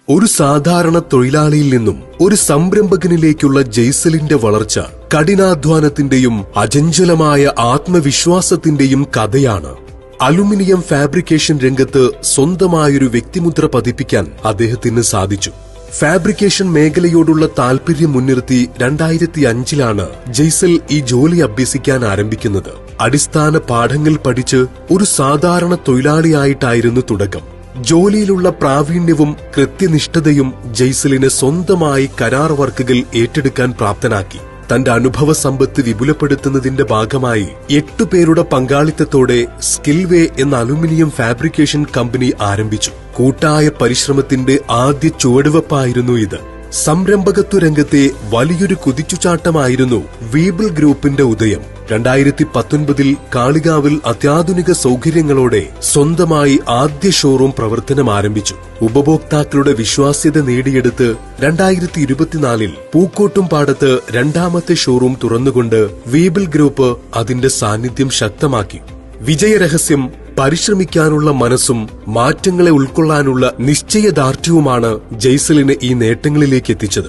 ഒരു സാധാരണ തൊഴിലാളിയിൽ നിന്നും ഒരു സംരംഭകനിലേക്കുള്ള ജയ്സലിന്റെ വളർച്ച കഠിനാധ്വാനത്തിന്റെയും അചഞ്ചലമായ ആത്മവിശ്വാസത്തിന്റെയും കഥയാണ്. അലുമിനിയം ഫാബ്രിക്കേഷൻ രംഗത്ത് സ്വന്തമായൊരു വ്യക്തിമുദ്ര പതിപ്പിക്കാൻ അദ്ദേഹത്തിന് സാധിച്ചു. ഫാബ്രിക്കേഷൻ മേഖലയോടുള്ള താൽപര്യം മുൻനിർത്തി 2005 ജയ്സൽ ഈ ജോലി അഭ്യസിക്കാൻ ആരംഭിക്കുന്നത്. അടിസ്ഥാന പാഠങ്ങൾ പഠിച്ച് ഒരു സാധാരണ തൊഴിലാളിയായിട്ടായിരുന്നു തുടക്കം. ജോലിയിലുള്ള പ്രാവീണ്യവും കൃത്യനിഷ്ഠതയും ജയ്സലിനെ സ്വന്തമായി കരാർ വർക്കുകൾ ഏറ്റെടുക്കാൻ പ്രാപ്തനാക്കി. തന്റെ അനുഭവ സമ്പത്ത് വിപുലപ്പെടുത്തുന്നതിന്റെ ഭാഗമായി 8 പേരുടെ പങ്കാളിത്തത്തോടെ സ്കിൽവേ എന്ന അലുമിനിയം ഫാബ്രിക്കേഷൻ കമ്പനി ആരംഭിച്ചു. കൂട്ടായ പരിശ്രമത്തിന്റെ ആദ്യ ചുവടുവെപ്പായിരുന്നു ഇത്. സംരംഭകത്വ രംഗത്തെ വലിയൊരു കുതിച്ചുചാട്ടമായിരുന്നു വീബിൾ ഗ്രൂപ്പിന്റെ ഉദയം. 2019 കാളികാവിൽ അത്യാധുനിക സൗകര്യങ്ങളോടെ സ്വന്തമായി ആദ്യ ഷോറൂം പ്രവർത്തനം ആരംഭിച്ചു. ഉപഭോക്താക്കളുടെ വിശ്വാസ്യത നേടിയെടുത്ത് 2024 പൂക്കോട്ടുംപാടത്ത് രണ്ടാമത്തെ ഷോറൂം തുറന്നുകൊണ്ട് വീബിൾ ഗ്രൂപ്പ് അതിന്റെ സാന്നിധ്യം ശക്തമാക്കി. വിജയരഹസ്യം പരിശ്രമിക്കാനുള്ള മനസ്സും മാറ്റങ്ങളെ ഉൾക്കൊള്ളാനുള്ള നിശ്ചയദാർഢ്യവുമാണ് ജയ്സലിനെ ഈ നേട്ടങ്ങളിലേക്ക് എത്തിച്ചത്.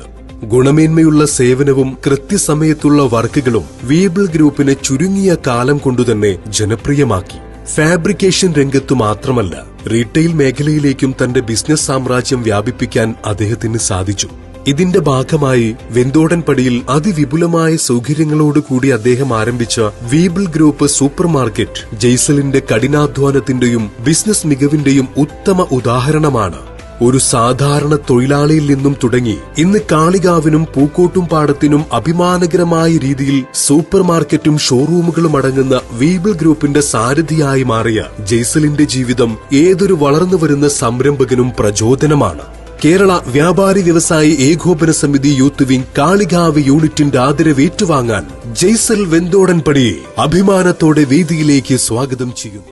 ഗുണമേന്മയുള്ള സേവനവും കൃത്യസമയത്തുള്ള വർക്കുകളും വീബിൾ ഗ്രൂപ്പിനെ ചുരുങ്ങിയ കാലം കൊണ്ടുതന്നെ ജനപ്രിയമാക്കി. ഫാബ്രിക്കേഷൻ രംഗത്തു മാത്രമല്ല, റീറ്റെയിൽ മേഖലയിലേക്കും തന്റെ ബിസിനസ് സാമ്രാജ്യം വ്യാപിപ്പിക്കാൻ അദ്ദേഹത്തിന് സാധിച്ചു. ഇതിന്റെ ഭാഗമായി വെന്തോടൻപടിയിൽ അതിവിപുലമായ സൗകര്യങ്ങളോടുകൂടി അദ്ദേഹം ആരംഭിച്ച വീബിൾ ഗ്രൂപ്പ് സൂപ്പർ മാർക്കറ്റ് ജയ്സലിന്റെ കഠിനാധ്വാനത്തിന്റെയും ബിസിനസ് മികവിന്റെയും ഉത്തമ ഉദാഹരണമാണ്. ഒരു സാധാരണ തൊഴിലാളിയിൽ നിന്നും തുടങ്ങി ഇന്ന് കാളികാവിനും പൂക്കോട്ടുംപാടത്തിനും അഭിമാനകരമായ രീതിയിൽ സൂപ്പർ മാർക്കറ്റും ഷോറൂമുകളും അടങ്ങുന്ന വീബിൾ ഗ്രൂപ്പിന്റെ സാരഥിയായി മാറിയ ജയ്സലിന്റെ ജീവിതം ഏതൊരു വളർന്നുവരുന്ന സംരംഭകനും പ്രചോദനമാണ്. കേരള വ്യാപാരി വ്യവസായി ഏകോപന സമിതി യൂത്ത് വിംഗ് കാളികാവ് യൂണിറ്റിന്റെ ആദരവ് ഏറ്റുവാങ്ങാൻ ജയ്സൽ വെന്തോടൻപടിയെ അഭിമാനത്തോടെ വേദിയിലേക്ക് സ്വാഗതം ചെയ്യുന്നു.